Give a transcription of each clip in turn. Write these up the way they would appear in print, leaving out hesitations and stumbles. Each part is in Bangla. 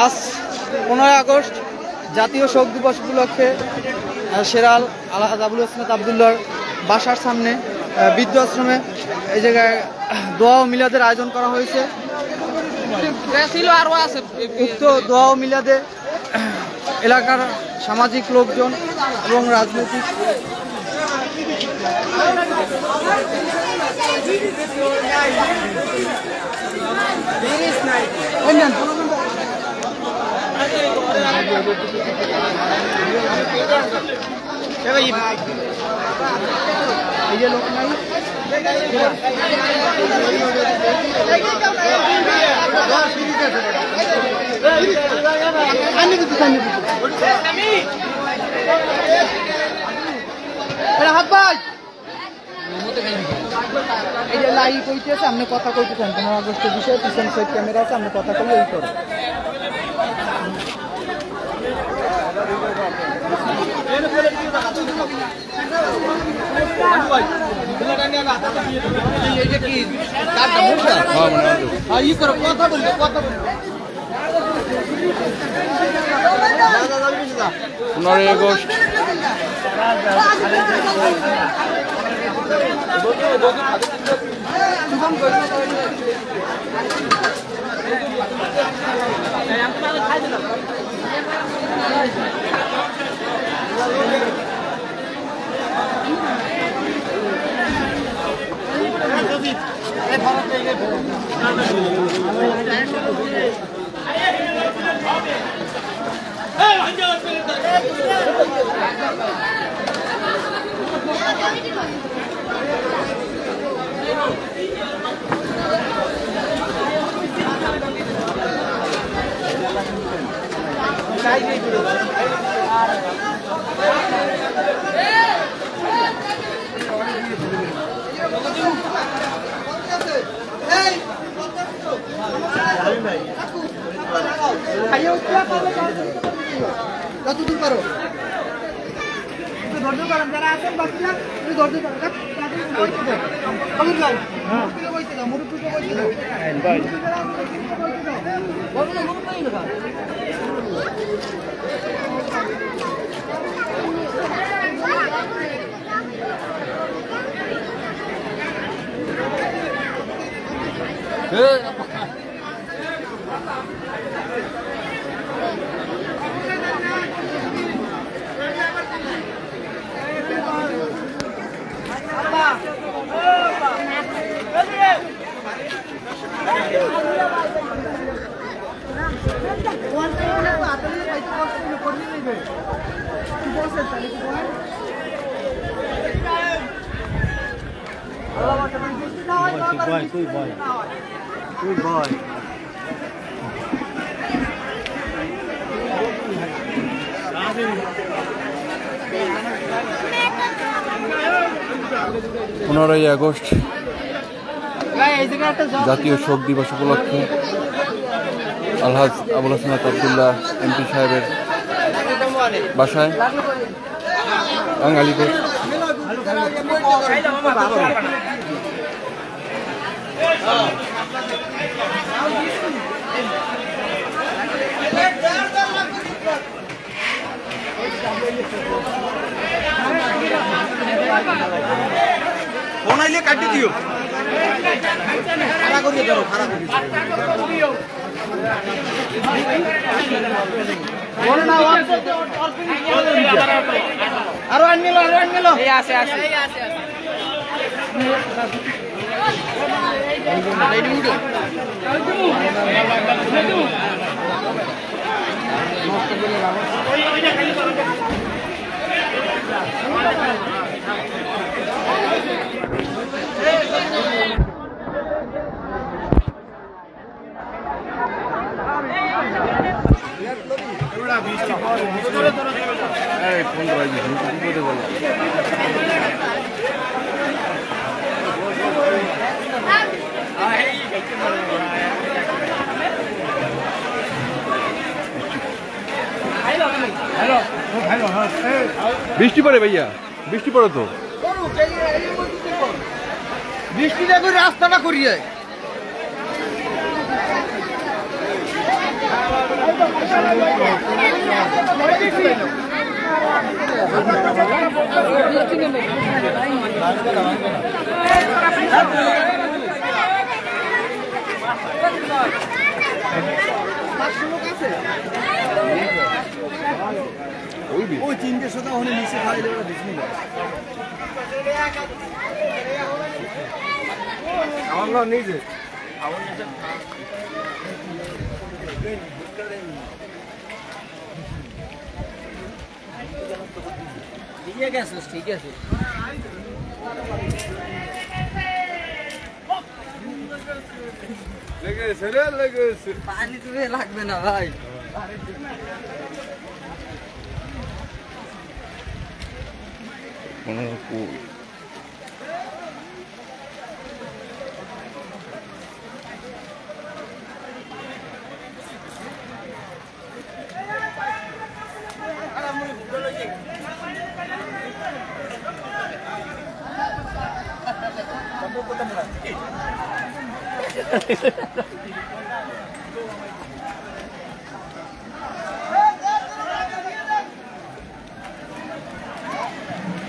আজ 15 আগস্ট জাতীয় শোক দিবস উপলক্ষে শেরাল আলহাজ আবুল হাসনাত আবদুল্লাহর বাসার সামনে বৃদ্ধাশ্রমে এই জায়গায় দোয়া ও মিলাদের আয়োজন করা হয়েছে। উক্ত দোয়া ও মিলাদে এলাকার সামাজিক লোকজন এবং রাজনৈতিক এই যে লোক নাই হাত ভাই এই যে লাইভ হইতেছে, আপনি কথা কইতেছেন 15 আগস্টের বিষয়ে, পিছন সাইড ক্যামেরা আছে, আপনি কথা কইলে এই করে যতদূর পারো ধৈর্য করেন, যারা আছেন বাচ্চা ধৈর্য করেন। পনেরোই আগস্ট জাতীয় শোক দিবস উপলক্ষে আলহাজ আবুল হাসনাত আবদুল্লাহ এমপি সাহেবের বাসায় বাঙালিদের ফোন আইলে কাটি দিও, খাড়া করিয়ে দাও, খাড়া করিয়ে আরো আনলো, এই আছে বৃষ্টি পড়ে ভাইয়া, বৃষ্টি পড়ে তো। বৃষ্টিটা করে রাস্তাটা করিয়ে ওই তিনটে সাথে ওখানে নিচে খাই দেবে আমার নিজে ঠিক আছে ঠিক আছে পানি তুমি লাগবে না ভাই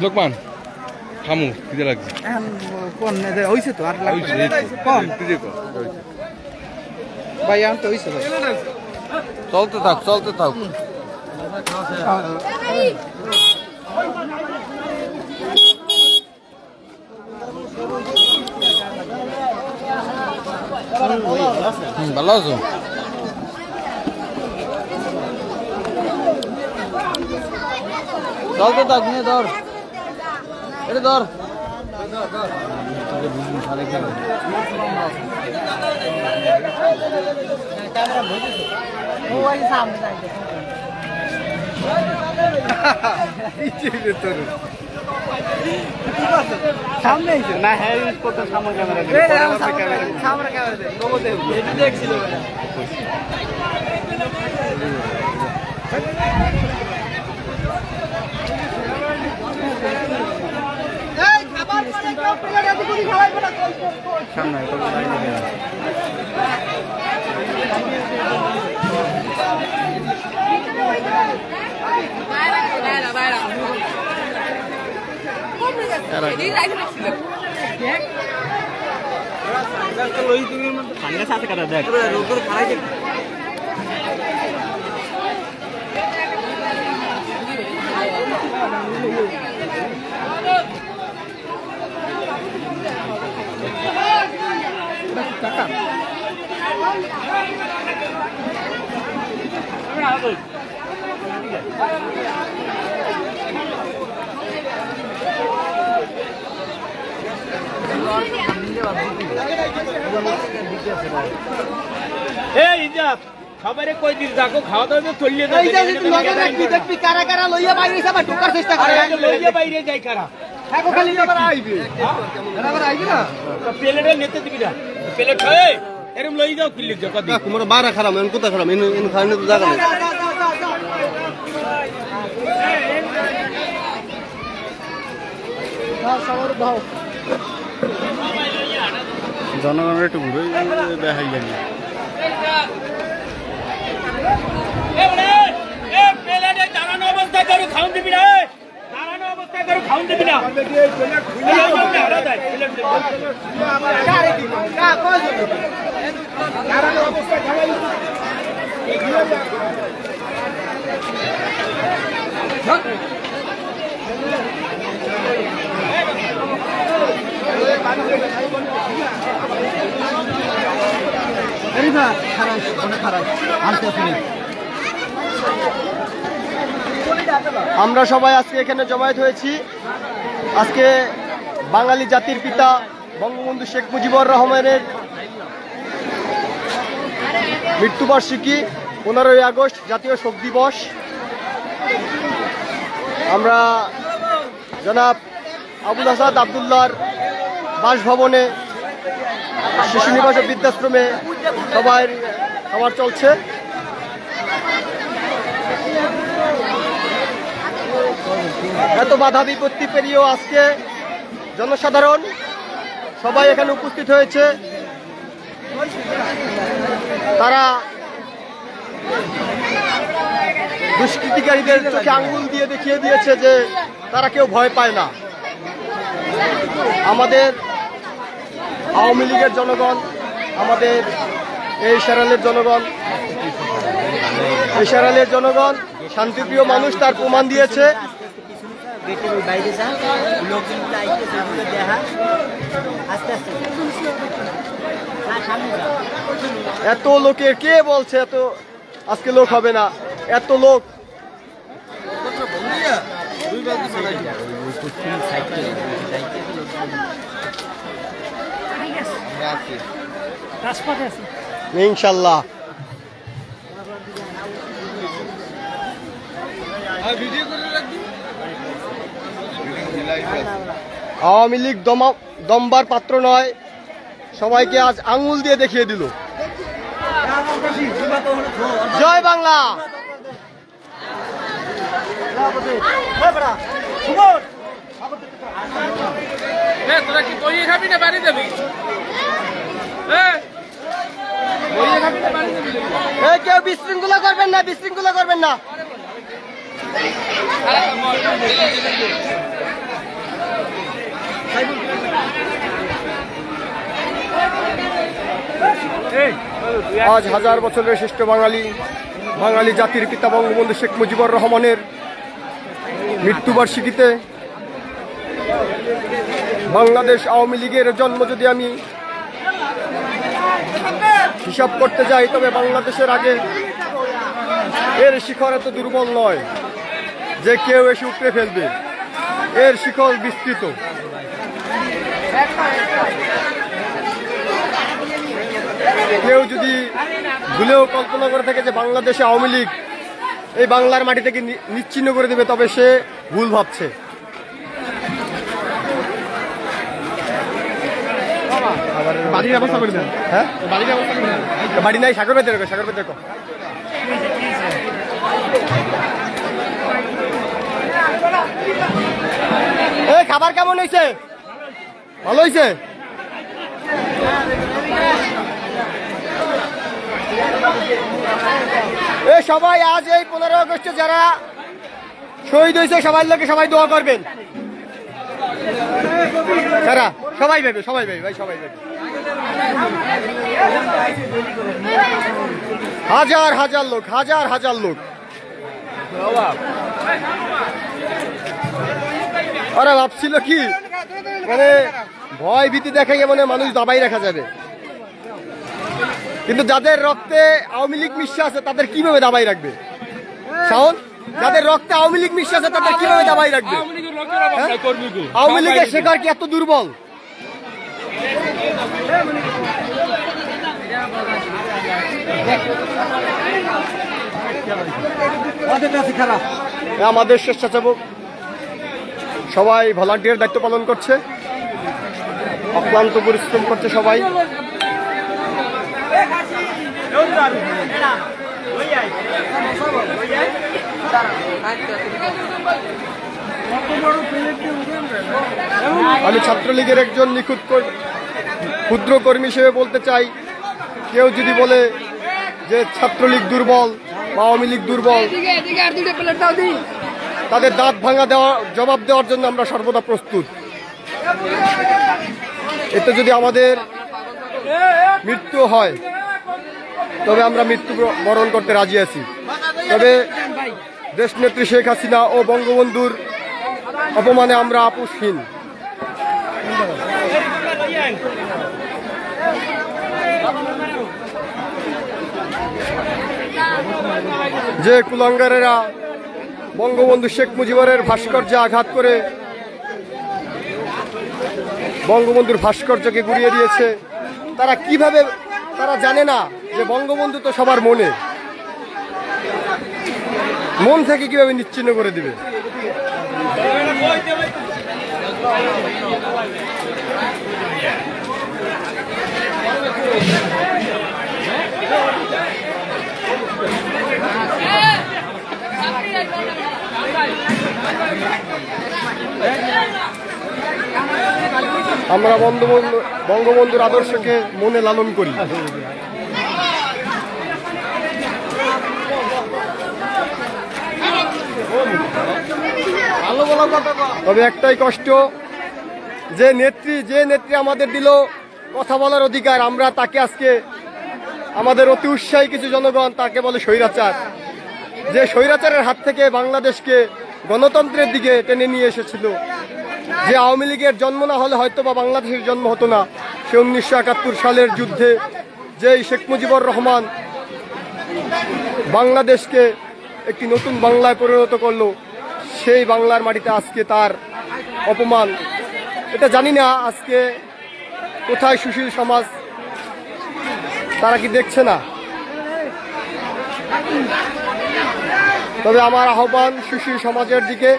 লোকমান থামু, খিদে লাগছে। কোন হইছে তো আর লাগবে কম ভাই আনতে হইছে ভাই চলতে থাক চলতে থাক। ভালো আছো? চলতে থাক, নিয়ে ধর, এটা ধর। সামনে না হ্যাঁ ইউজ করতে সামনে ক্যামেরা সামনে ক্যামেরা দেখছিল সাথে কাটা দেখ সবাই কই দিন দেখো খাওয়া দাওয়া চলিয়ে দেখবি কারা কারা লইয়া বাইরে যাবা ঢোকার চেষ্টা করে লইয়া বাইরে যাই কারা এখন খালি আবার আইবে আবার আইবে না প্লেটে নিতে দিবি না প্লেট হয়ে এরকম লই যাও কিল্লি যাও কদি তোমার বারা খারাপ এন কোথা খারাপ এন খাইনে তো জায়গা নাই জনগণের একটু ঘুরে দেখাই জানি। দাঁড়ানো অবস্থায় কারো খাওয়ান দিবি না, দাঁড়ানো অবস্থায় কারো খাওয়ান দিবি না। আমরা সবাই আজকে এখানে জমায়েত হয়েছি। আজকে বাঙালি জাতির পিতা বঙ্গবন্ধু শেখ মুজিবুর রহমানের মৃত্যুবার্ষিকী 15ই আগস্ট জাতীয় শোক দিবস। আমরা জনাব আবুল হাসান আবদুল্লাহর বাসভবনে শিশু নিবাস বৃদ্ধাশ্রমে সবাই খাবার চলছে। এত বাধা বিপত্তি পেরিয়েও আজকে জনসাধারণ সবাই এখানে উপস্থিত হয়েছে। তারা দুষ্কৃতিকারীদের চোখে আঙ্গুল দিয়ে দেখিয়ে দিয়েছে যে তারা কেউ ভয় পায় না। আমাদের আওয়ামী লীগের জনগণ, আমাদের এই সারালের জনগণ শান্তিপ্রিয় মানুষ, তার প্রমাণ দিয়েছে। এত লোকের কে বলছে এত আজকে লোক হবে না, এত লোক। ইনশাল্লাহ আওয়ামী লীগ দমবার পাত্র নয়, সবাইকে আজ আঙ্গুল দিয়ে দেখিয়ে দিল। জয় বাংলা। তোরা কি বইয়ে খাবি না বাড়ি যাবি? কেউ বিশৃঙ্খলা করবেন না, বিশৃঙ্খলা করবেন না। আজ হাজার বছরের শ্রেষ্ঠ বাঙালি জাতির পিতা বঙ্গবন্ধু শেখ মুজিবুর রহমানের মৃত্যুবার্ষিকীতে বাংলাদেশ আওয়ামী লীগের জন্ম যদি আমি হিসাব করতে যাই, তবে বাংলাদেশের আগে এর শিখর এত দুর্বল নয় যে কেউ এসে উপড়ে ফেলবে। এর শিখর বিস্তৃত। কেউ যদি ভুলেও কল্পনা করে থাকে যে বাংলাদেশে আওয়ামী লীগ এই বাংলার মাটি থেকে নিচ্ছিন্ন করে দেবে, তবে সে ভুল ভাবছে। বাড়ির ব্যবস্থা করে দেন। হ্যাঁ, বাড়ি নাই, সাগর বেঁধে দেখো। এই খাবার কেমন হয়েছে? ভালো হয়েছে। এই সবাই আজ এই 15 আগস্টে যারা শহীদ হয়েছে সবাই লোকে সবাই দোয়া করবেন। সবাই ভেবে ভাই, সবাই ভেবে। হাজার লোক। ওরা ভাবছিল কি মানে ভয় ভীতি দেখাইয়ে মানে মানুষ দাবাই রাখা যাবে, কিন্তু যাদের রক্তে আওয়ামী লীগ মিশে আছে তাদের কিভাবে দাবাই রাখবে? শাওন, যাদের রক্তে আওয়ামী লীগ মিশে আছে তাদের কিভাবে দাবাই রাখবে? আওয়ামী লীগের শেখর কি এত দুর্বল? আমাদের স্বেচ্ছাসেবক সবাই ভলান্টিয়ার দায়িত্ব পালন করছে, অক্লান্ত পরিশ্রম করছে সবাই। আমি ছাত্রলীগের একজন নিখুঁত ক্ষুদ্র কর্মী হিসেবে বলতে চাই, কেউ যদি বলে যে ছাত্রলীগ দুর্বল বা আওয়ামী লীগ দুর্বল, তাদের দাঁত ভাঙা জবাব দেওয়ার জন্য আমরা সর্বদা প্রস্তুত। এতে যদি আমাদের মৃত্যু হয় তবে আমরা মৃত্যু বরণ করতে রাজি আছি। তবে দেশনেত্রী শেখ হাসিনা ও বঙ্গবন্ধুর অপমানে আমরা আপোষহীন। যে কুলাঙ্গারেরা বঙ্গবন্ধু শেখ মুজিবুরের ভাস্কর্যে আঘাত করে বঙ্গবন্ধুর ভাস্কর্যকে গুড়িয়ে দিয়েছে, তারা কিভাবে, তারা জানে না যে বঙ্গবন্ধু তো সবার মন থেকে কিভাবে নিচ্ছিন্ন করে দিবে। আমরা বঙ্গবন্ধুর আদর্শকে মনে লালন করি। তবে একটাই কষ্ট, যে নেত্রী আমাদের দিল কথা বলার অধিকার, আমরা তাকে আজকে আমাদের অতি উৎসাহী কিছু জনগণ তাকে বলে স্বৈরাচার। যে স্বৈরাচারের হাত থেকে বাংলাদেশকে গণতন্ত্রের দিকে টেনে নিয়ে এসেছিল। যে আওয়ামী লীগের জন্ম না হলে হয়তো বা বাংলাদেশের জন্ম হতো না। সে 1971 সালের যুদ্ধে যেই শেখ মুজিবুর রহমান বাংলাদেশকে একটি নতুন বাংলায় পরিণত করলো, সেই বাংলার মাটিতে আজকে তার অপমান। এটা জানি না আজকে কোথায় সুশীল সমাজ, তারা কি দেখছে না? তবে আমার আহ্বান সুশীল সমাজের দিকে,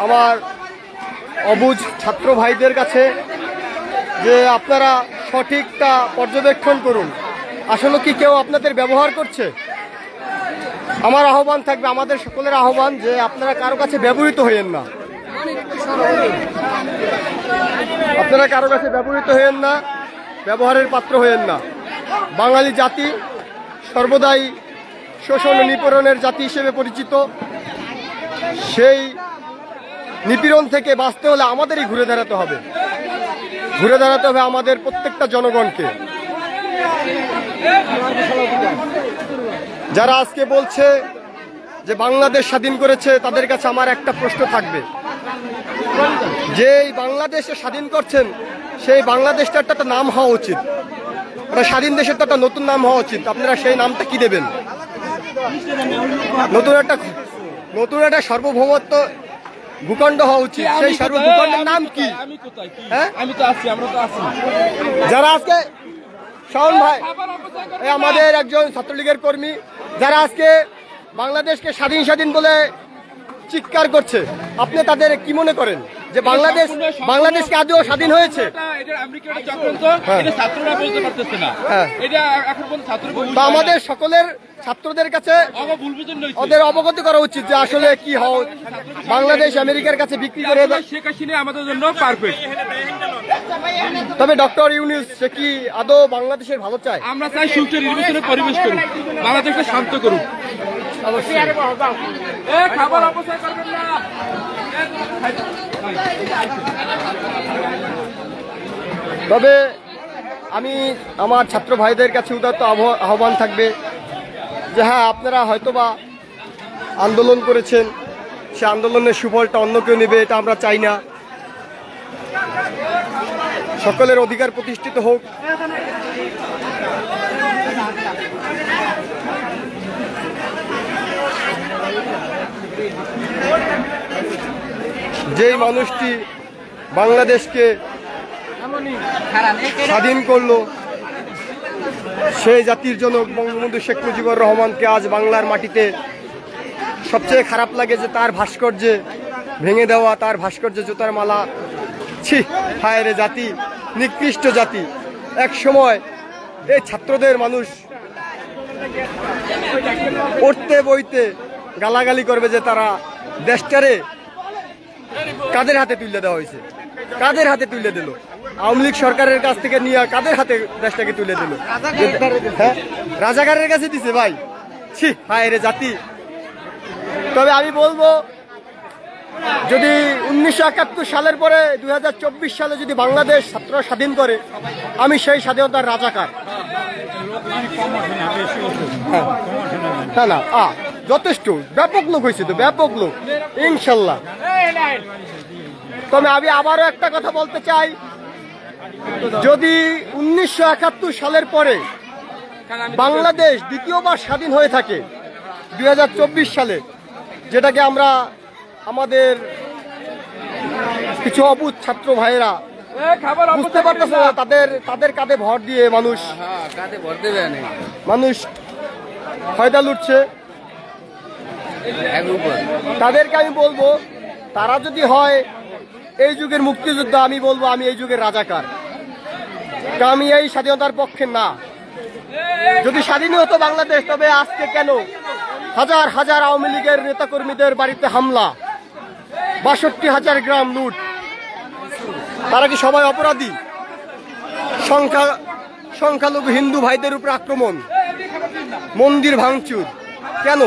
আমার অবুঝ ছাত্র ভাইদের কাছে, যে আপনারা সঠিকটা পর্যবেক্ষণ করুন। আসলে কি কেউ আপনাদের ব্যবহার করছে? আমার আহ্বান থাকবে, আমাদের সকলের আহ্বান, যে আপনারা কারো কাছে ব্যবহৃত হইয়েন না। আপনারা কারো কাছে ব্যবহৃত হইয়েন না, ব্যবহারের পাত্র হইয়েন না। বাঙালি জাতি সর্বদাই শোষণ ও নিপীড়নের জাতি হিসেবে পরিচিত। সেই নিপীড়ন থেকে বাঁচতে হলে আমাদেরই ঘুরে দাঁড়াতে হবে, আমাদের প্রত্যেকটা জনগণকে। যারা আজকে বলছে যে বাংলাদেশ স্বাধীন করেছে, তাদের কাছে আমার একটা প্রশ্ন থাকবে, যে বাংলাদেশে স্বাধীন করছেন, সেই বাংলাদেশটা একটা নাম হওয়া উচিত, স্বাধীন দেশের তো একটা নতুন নাম হওয়া উচিত। আপনারা সেই নামটা কি দেবেন? নতুন একটা সার্বভৌমত্ব ভূখণ্ড হওয়া উচিত। সেই সার্বভূখণ্ডের নাম কি? হ্যাঁ, আমি তো আছি, আমরা তো আছি। যারা আজকে শাওন ভাই, আমাদের একজন ছাত্রলীগের কর্মী, যারা আজকে বাংলাদেশকে স্বাধীন বলে চিৎকার করছে, আপনি তাদের কি মনে করেন যে বাংলাদেশকে আজও স্বাধীন হয়েছে? আমাদের সকলের ছাত্রদের কাছে ওদের অবগত করা উচিত যে আসলে কি হওয়া, বাংলাদেশ আমেরিকার কাছে বিক্রি করে আমাদের জন্য পারফেক্ট। তবে ডক্টর ইউনূস সে কি আদৌ বাংলাদেশের ভালো চায়? আমরা চাই সুষ্ঠু নির্বাচনের পরিবেশ করুন, বাংলাদেশকে শান্ত করুন। তবে আমি আমার ছাত্র ভাইদের কাছে উদাত্ত আহ্বান থাকবে যে হ্যাঁ, আপনারা হয়তোবা আন্দোলন করেছেন, সে আন্দোলনের সুফলটা অন্য কেউ নেবে, এটা আমরা চাই না। সকলের অধিকার প্রতিষ্ঠিত হোক। যেই মানুষটি বাংলাদেশকে স্বাধীন করলো, সেই জাতির জনক বঙ্গবন্ধু শেখ মুজিবুর রহমানকে আজ বাংলার মাটিতে সবচেয়ে খারাপ লাগে যে তার ভাস্কর্যে ভেঙে দেওয়া, তার ভাস্কর্যে জুতার মালা। ছি, হায় রে জাতি, নিকৃষ্ট জাতি। এক সময় এই ছাত্রদের মানুষ পড়তে বইতে গালাগালি করবে যে তারা দেশটারে কাদের হাতে তুলে দেওয়া হয়েছে, কাদের হাতে তুলে দিল? আওয়ামী লীগ সরকারের কাছ থেকে নিয়ে কাদের হাতে দেশটাকে তুলে দিল? হ্যাঁ, রাজাকারের কাছে দিছে ভাই। ছি, হায় রে জাতি। তবে আমি বলবো, যদি 1971 সালের পরে 2024 সালে যদি বাংলাদেশ ছাত্ররা স্বাধীন করে, আমি সেই স্বাধীনতার রাজাকার। না, যথেষ্ট ব্যাপক লোক হয়েছে, তো ব্যাপক লোক ইনশাল্লাহ। তবে আমি আবারও একটা কথা বলতে চাই, যদি 1971 সালের পরে বাংলাদেশ দ্বিতীয়বার স্বাধীন হয়ে থাকে 2024 সালে, যেটাকে আমরা আমাদের কিছু অবুঝ ছাত্র ভাইয়েরা বুঝতে পারতেছে না, তাদের কাঁধে ভর দিয়ে মানুষ ফয়দা লুটছে। তাদেরকে আমি বলবো, তারা যদি হয় এই যুগের মুক্তিযোদ্ধা, আমি বলবো আমি এই যুগের রাজাকার। আমি এই স্বাধীনতার পক্ষে না। যদি স্বাধীন হতো বাংলাদেশ, তবে আজকে কেন হাজার হাজার আওয়ামী লীগের নেতাকর্মীদের বাড়িতে হামলা, ৬২,০০০ গ্রাম লুট, তারা কি সবাই অপরাধী? সংখ্যালঘু হিন্দু ভাইদের উপর আক্রমণ, মন্দির ভাঙচুর, কেন?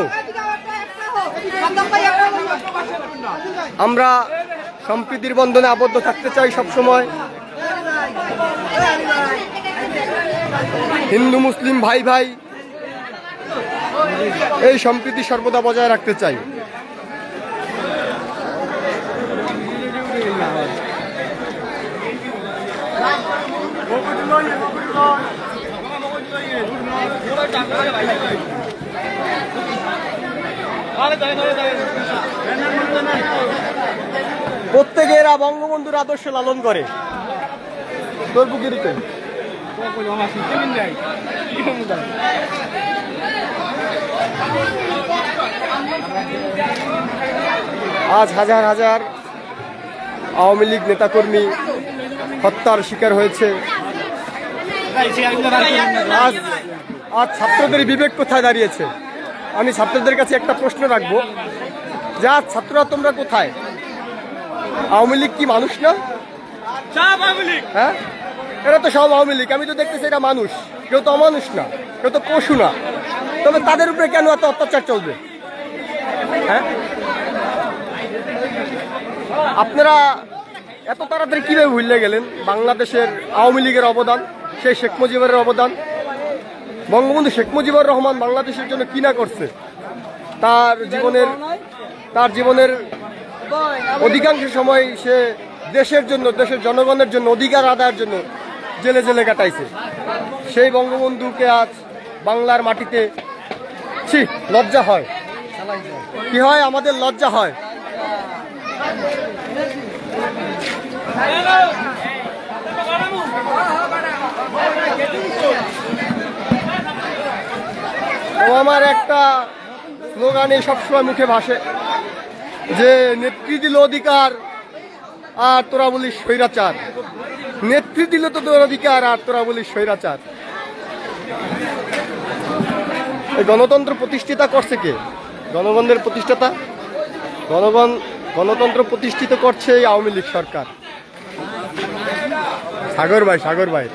আমরা সম্প্রীতির বন্ধনে আবদ্ধ থাকতে চাই সবসময়। হিন্দু মুসলিম ভাই ভাই এই সম্প্রীতি সর্বদা বজায় রাখতে চাই। প্রত্যেকে এরা বঙ্গবন্ধুর আদর্শ লালন করে। তোর বুকিরিতে আজ হাজার হাজার আওয়ামী লীগ নেতাকর্মী হত্যার শিকার হয়েছে। আজ ছাত্রদের বিবেক কোথায় দাঁড়িয়েছে? আমি ছাত্রদের কাছে একটা প্রশ্ন রাখবো, যা ছাত্ররা তোমরা কোথায়? আওয়ামী লীগ কি মানুষ না? হ্যাঁ, এরা তো সব আওয়ামী লীগ। আমি তো দেখতেছি এটা মানুষ, কেউ তো অমানুষ না, কেউ তো পশু না। তবে তাদের উপরে কেন এত অত্যাচার চলবে? হ্যাঁ, আপনারা এত তাড়াতাড়ি কিভাবে ভুলে গেলেন বাংলাদেশের আওয়ামী লীগের অবদান, সেই শেখ মুজিবের অবদান? বঙ্গবন্ধু শেখ মুজিবুর রহমান বাংলাদেশের জন্য কি না করছে? তার জীবনের অধিকাংশ সময় সে দেশের জন্য, দেশের জনগণের জন্য, অধিকার আদায়ের জন্য জেলে জেলে কাটাইছে। সেই বঙ্গবন্ধুকে আজ বাংলার মাটিতে লজ্জা হয়। কি হয়? আমাদের লজ্জা হয়। আমার একটা স্লোগানে সবসময় মুখে ভাসে যে নেত্রী দিল অধিকার আর তোরা বলিস স্বৈরাচার। নেত্রী দিল তো তোর অধিকার আর তোরা বলিস স্বৈরাচার। এই গণতন্ত্র প্রতিষ্ঠিতা করছে কে? জনগণের প্রতিষ্ঠাতা। গণতন্ত্র প্রতিষ্ঠিত করছে এই আওয়ামী লীগ সরকার। সাগর ভাই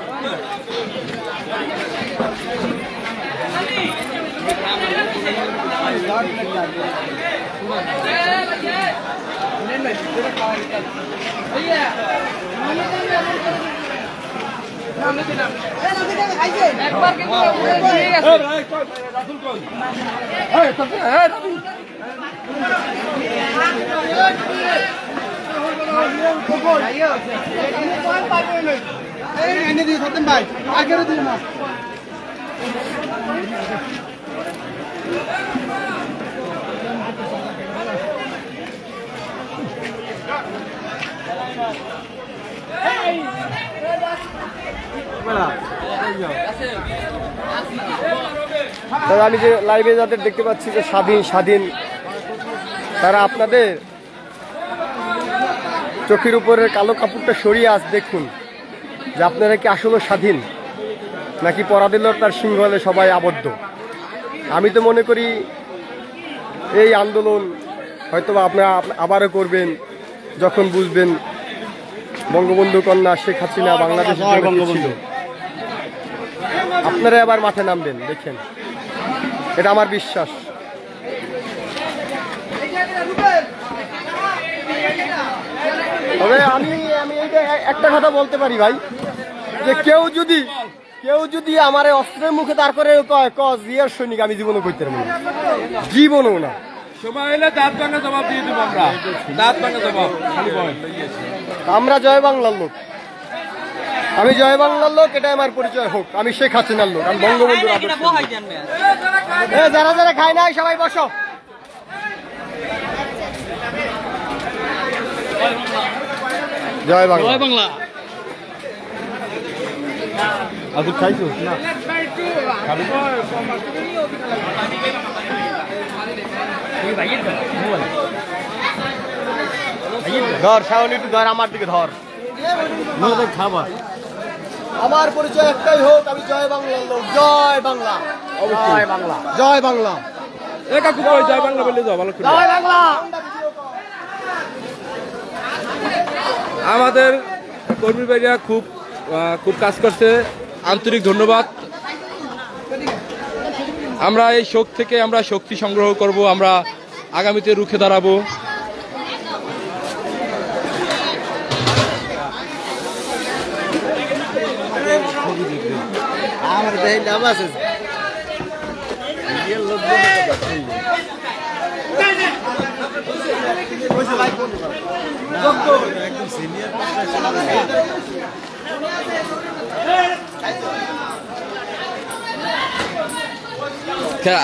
আমি যে লাইভে যাদের দেখতে পাচ্ছি যে স্বাধীন, তারা আপনাদের চোখের উপরের কালো কাপড়টা সরিয়ে আজ দেখুন যে আপনারা কি আসলে স্বাধীন, নাকি পরাধীনতার তার সিংহলে সবাই আবদ্ধ। আমি তো মনে করি এই আন্দোলন হয়তো আপনারা আবারও করবেন যখন বুঝবেন বঙ্গবন্ধু কন্যা শেখ হাসিনা বাংলাদেশের বঙ্গবন্ধু। আপনারা আবার মাঠে নামবেন, দেখেন, এটা আমার বিশ্বাস। তবে আমি এইটা একটা কথা বলতে পারি ভাই, যে কেউ যদি আমার অস্ত্রের মুখে দাঁড় করে জিয়ার সৈনিক, আমি জীবনও করতে পারবো না, জীবনও না। আমরা জয় বাংলার লোক, আমি জয় বাংলার লোক, এটা আমার পরিচয় হোক। আমি শেখ হাসিনার লোক, আমি বঙ্গবন্ধুর আদর্শ। যারা যারা খায় নাই সবাই বসো। জয় বাংলা, জয় বাংলা। আদু খাইছো না? ধর শাওনি, একটু ধর, আমার দিকে ধর, খাবার। আমার পরিচয় একটাই হোক, আমি জয় বাংলার লোক। জয় বাংলা, জয় বাংলা, জয় বাংলা। জয় বাংলা বললে জয় বাংলা। আমাদের কর্মী ভাইরা খুব কাজ করছে, আন্তরিক ধন্যবাদ। আমরা এই শোক থেকে আমরা শক্তি সংগ্রহ করব, আমরা আগামীতে রুখে দাঁড়াবো। আমার দেহ নাম আছে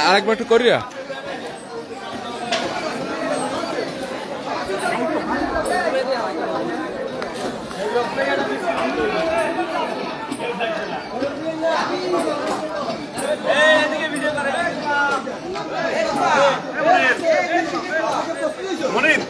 আরেকবার একটু করিয়া মনির